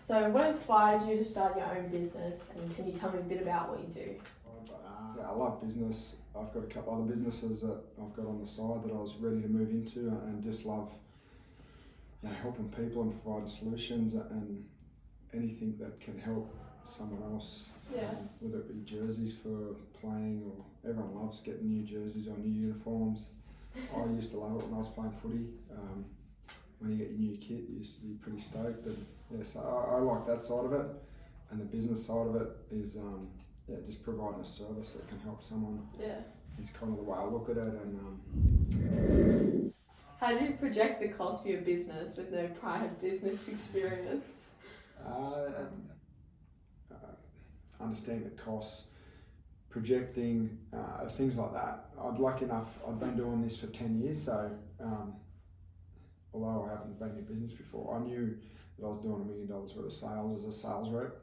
So what inspired you to start your own business, and can you tell me a bit about what you do? Yeah, I love business. I've got a couple other businesses that I've got on the side that I was ready to move into, and just love, helping people and providing solutions and anything that can help someone else. Yeah. Whether it be jerseys for playing, or everyone loves getting new jerseys or new uniforms. I used to love it when I was playing footy. When you get your new kit, you used to be pretty stoked. And yeah, so I like that side of it, and the business side of it is just providing a service that can help someone. Yeah. Is kind of the way I look at it. And how do you project the cost for your business with no prior business experience? Understand the costs, projecting things like that. I've been doing this for 10 years, so although I haven't been in business before, I knew that I was doing $1 million worth of sales as a sales rep,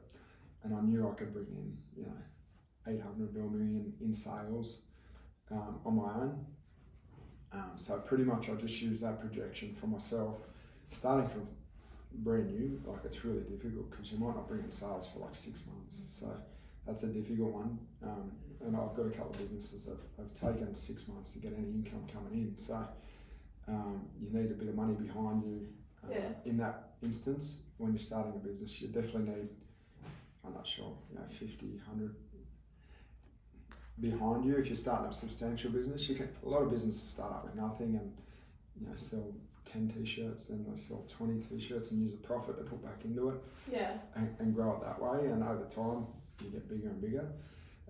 and I knew I could bring in 800 to $1 million in sales on my own. So pretty much I just use that projection for myself, starting from brand new. Like, it's really difficult because you might not bring in sales for like 6 months, so that's a difficult one. And I've got a couple of businesses that have taken 6 months to get any income coming in, so you need a bit of money behind you. In that instance, when you're starting a business, you definitely need, I'm not sure, 50, 100 behind you. If you're starting a substantial business, a lot of businesses start up with nothing and sell 10 t-shirts, then they sell 20 t-shirts and use the profit to put back into it. And grow it that way, and over time you get bigger and bigger.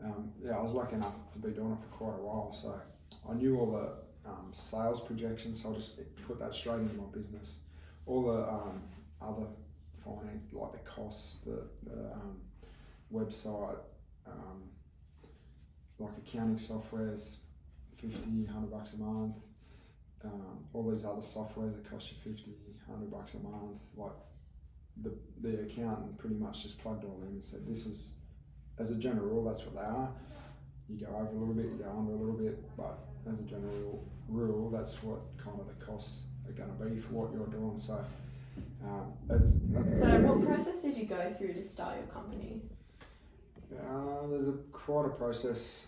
I was lucky enough to be doing it for quite a while, so I knew all the sales projections, so I just put that straight into my business. All the other finance, like the costs, the website, like accounting softwares, $50, $100 a month. All these other softwares that cost you $50, $100 a month. Like the accountant pretty much just plugged all in and said, this is, as a general rule, that's what they are. You go over a little bit, you go under a little bit, but as a general rule, that's what kind of the costs are going to be for what you're doing. So, so what process did you go through to start your company? There's quite a process.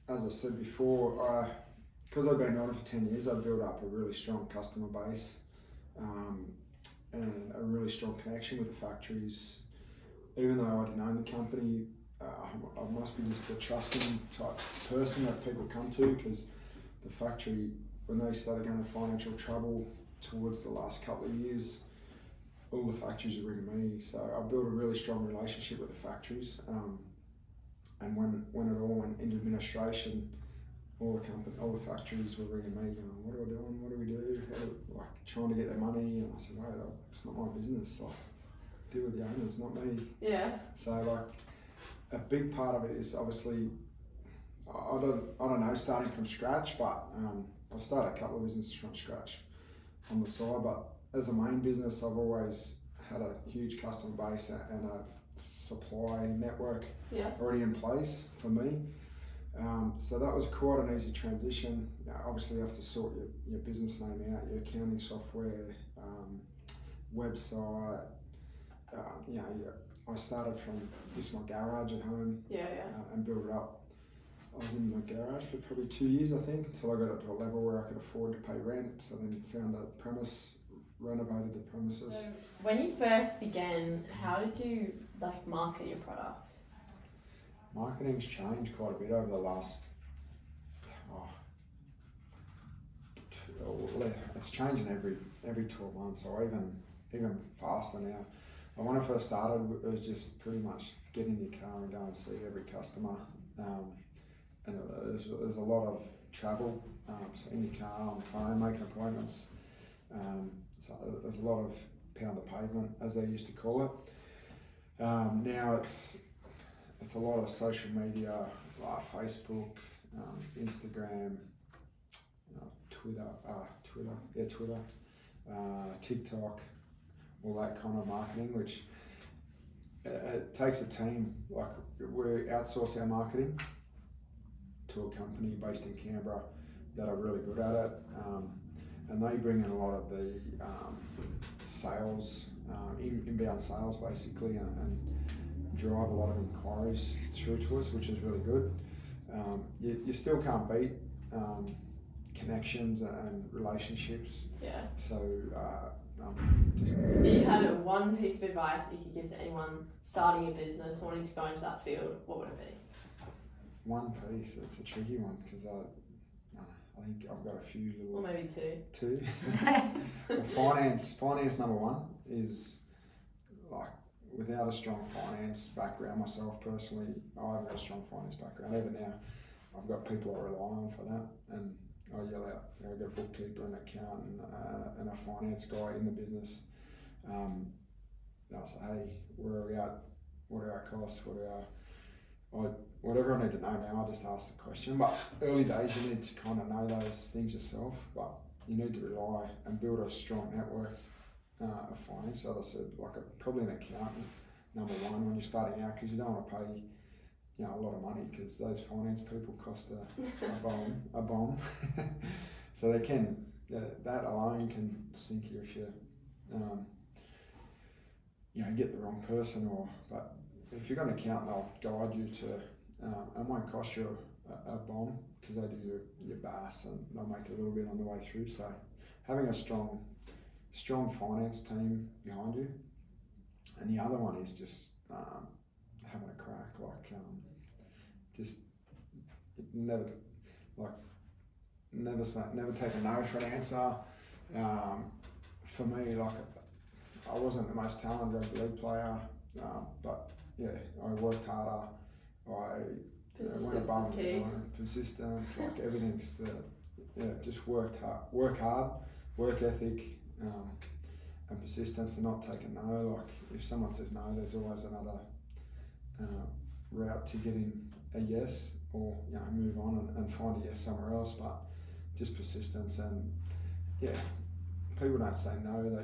As I said before, because I've been on it for 10 years, I've built up a really strong customer base and a really strong connection with the factories. Even though I didn't own the company, I must be just a trusting type person that people come to, because the factory, when they started going to financial trouble towards the last couple of years, all the factories were ringing me. So I built a really strong relationship with the factories. And when it all went into administration, all the factories were ringing me, what are we doing? What do we do? Like trying to get their money. And I said, wait, it's not my business. Like, deal with the owners, not me. Yeah. So like, a big part of it is obviously, I don't know, starting from scratch, but I've started a couple of businesses from scratch on the side. But as a main business, I've always had a huge customer base and a supply network already in place for me. So that was quite an easy transition. Obviously you have to sort your business name out, your accounting software, website. I started from just my garage at home and built it up. I was in my garage for probably 2 years, I think, until I got it to a level where I could afford to pay rent. So then found a premise, renovated the premises. So when you first began, how did you market your products? Marketing's changed quite a bit over the last, it's changing every 12 months, or even faster now. And when I first started, it was just pretty much get in your car and go and see every customer. And there's a lot of travel, so in your car, on the phone, making appointments. So there's a lot of pound the pavement, as they used to call it. Now it's a lot of social media, like Facebook, Instagram, Twitter, TikTok, all that kind of marketing, which it takes a team. Like, we outsource our marketing to a company based in Canberra that are really good at it, and they bring in a lot of the sales inbound sales basically, and drive a lot of inquiries through to us, which is really good. You still can't beat connections and relationships. Yeah. So just If you had one piece of advice that you could give to anyone starting a business, wanting to go into that field, what would it be? one piece. It's a tricky one because I think I've got a few little. Or maybe two. Well, finance number one is like without a strong finance background myself personally, I haven't got a strong finance background. Even now, I've got people I rely on for that, and I yell out, I've got a bookkeeper, an accountant, and a finance guy in the business. I'll say, hey, what are our costs? Whatever I need to know now, I just ask the question. But early days, you need to kind of know those things yourself, but you need to rely and build a strong network of finance. So as I said, probably an accountant, number one, when you're starting out, because you don't want to pay a lot of money, because those finance people cost a bomb. So they can, that alone can sink you if you get the wrong person. But if you've got an accountant, they'll guide you to, it won't cost you a bomb, because they do your BAS and they'll make a little bit on the way through. So having a strong finance team behind you. And the other one is just having a crack, just never take a no for an answer. For me, I wasn't the most talented rugby league player, but yeah, I worked harder. I went above and beyond. Persistence, everything's just work hard, work ethic, and persistence, and not take a no. If someone says no, there's always another route to getting a yes, or move on and find a yes somewhere else. But just persistence, and people don't say no. They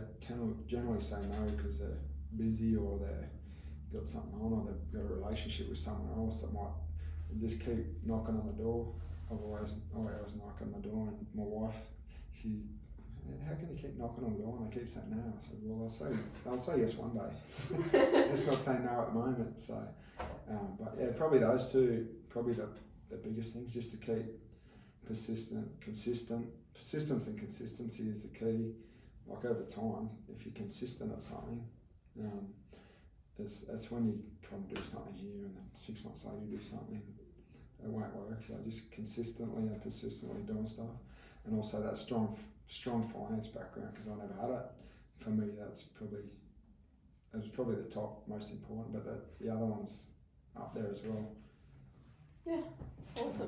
generally say no because they're busy, or they've got something on, or they've got a relationship with someone else that might just keep knocking on the door. I always knock on the door, and my wife, how can you keep knocking on the door? And I keep saying no. I said, well, I'll say yes one day. Just not saying no at the moment. So, but probably those two, probably the biggest things, just to keep consistent. Persistence and consistency is the key. Over time, if you're consistent at something, it's when you try to do something here, and then 6 months later you do something, it won't work. So just consistently and persistently doing stuff, and also that strong finance background, because I never had it. For me, that's probably the top most important, but the other one's up there as well. Yeah, awesome.